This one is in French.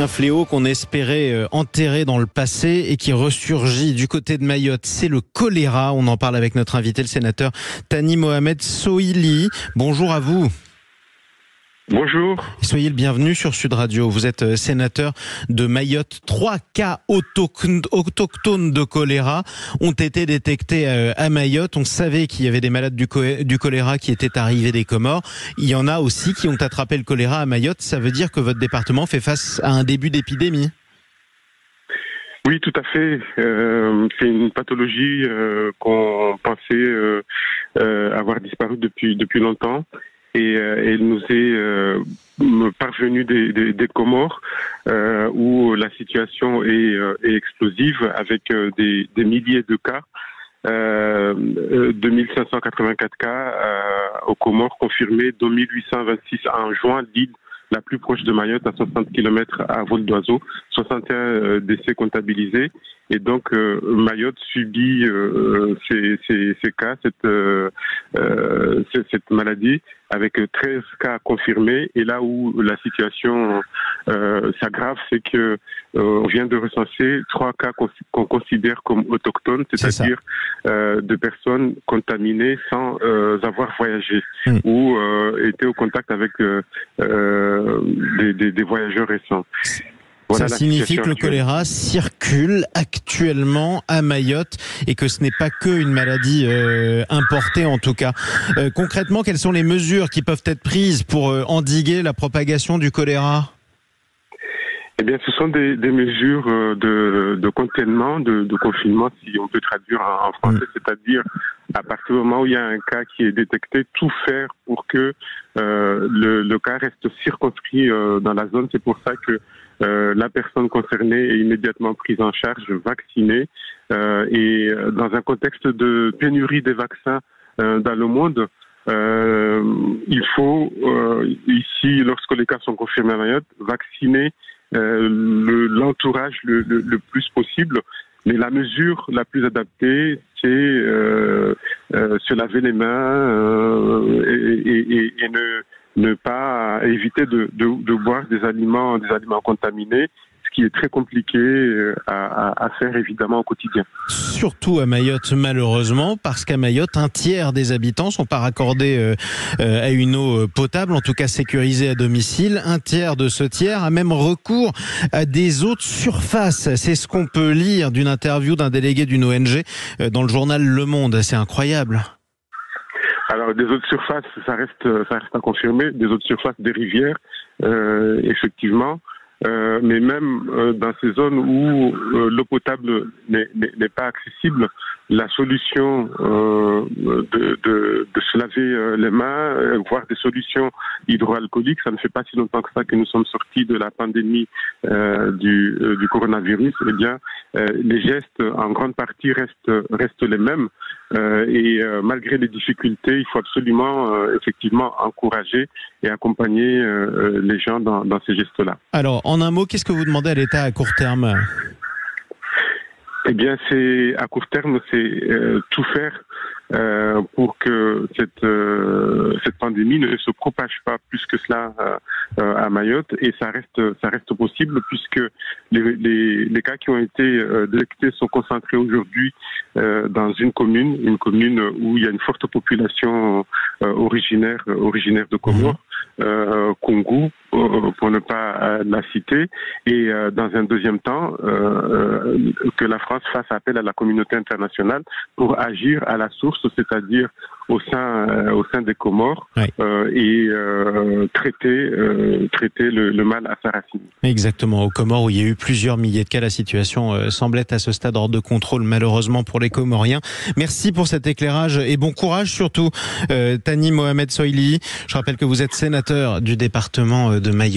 Un fléau qu'on espérait enterrer dans le passé et qui ressurgit du côté de Mayotte, c'est le choléra. On en parle avec notre invité, le sénateur Thani Mohamed Sohili. Bonjour à vous. Bonjour. Soyez le bienvenu sur Sud Radio. Vous êtes sénateur de Mayotte. 3 cas autochtones de choléra ont été détectés à Mayotte. On savait qu'il y avait des malades du choléra qui étaient arrivés des Comores. Il y en a aussi qui ont attrapé le choléra à Mayotte. Ça veut dire que votre département fait face à un début d'épidémie? Oui, tout à fait. C'est une pathologie qu'on pensait avoir disparu depuis longtemps. Et elle nous est parvenue des Comores où la situation est explosive avec des milliers de cas, 2584 cas aux Comores confirmés, dont 1826 en juin, l'île la plus proche de Mayotte, à 60 km à vol d'oiseau, 61 décès comptabilisés. Et donc, Mayotte subit ces cas, cette maladie, avec 13 cas confirmés. Et là où la situation s'aggrave, c'est que on vient de recenser 3 cas qu'on considère comme autochtones, c'est-à-dire de personnes contaminées sans avoir voyagé ou été au contact avec des voyageurs récents. Voilà, ça signifie que le choléra circule actuellement à Mayotte et que ce n'est pas qu'une maladie importée en tout cas. Concrètement, quelles sont les mesures qui peuvent être prises pour endiguer la propagation du choléra ? Eh bien, ce sont des mesures de confinement, de confinement, si on peut traduire en français, c'est-à-dire à partir du moment où il y a un cas qui est détecté, tout faire pour que le cas reste circonscrit dans la zone. C'est pour ça que la personne concernée est immédiatement prise en charge, vaccinée, et dans un contexte de pénurie des vaccins dans le monde, il faut ici, lorsque les cas sont confirmés à Mayotte, vacciner l'entourage le plus possible. Mais la mesure la plus adaptée, c'est se laver les mains et ne pas éviter de boire des aliments contaminés, ce qui est très compliqué à faire évidemment au quotidien. Surtout à Mayotte, malheureusement, parce qu'à Mayotte, un tiers des habitants sont pas raccordés à une eau potable, en tout cas sécurisée à domicile. Un tiers de ce tiers a même recours à des eaux de surface. C'est ce qu'on peut lire d'une interview d'un délégué d'une ONG dans le journal Le Monde. C'est incroyable. Alors, des eaux de surface, ça reste à confirmer. Des eaux de surface des rivières, effectivement. Mais même dans ces zones où l'eau potable n'est pas accessible, la solution de se laver les mains, voire des solutions hydroalcooliques, ça ne fait pas si longtemps que ça que nous sommes sortis de la pandémie du coronavirus. Eh bien, les gestes en grande partie restent les mêmes. Et malgré les difficultés, il faut absolument effectivement encourager et accompagner les gens dans ces gestes-là. Alors, en un mot, qu'est-ce que vous demandez à l'État à court terme ? Eh bien, à court terme, c'est tout faire pour que cette pandémie ne se propage pas plus que cela à Mayotte, et ça reste possible puisque les cas qui ont été détectés sont concentrés aujourd'hui dans une commune où il y a une forte population originaire de Comores, Koungou, pour ne pas la citer, et dans un deuxième temps que la France fasse appel à la communauté internationale pour agir à la source, c'est-à-dire au sein des Comores, et traiter le mal à sa racine. Exactement, aux Comores où il y a eu plusieurs milliers de cas, la situation semble être à ce stade hors de contrôle malheureusement pour les Comoriens. Merci pour cet éclairage et bon courage surtout, Thani Mohamed Sohili. Je rappelle que vous êtes sénateur du département de Mayotte.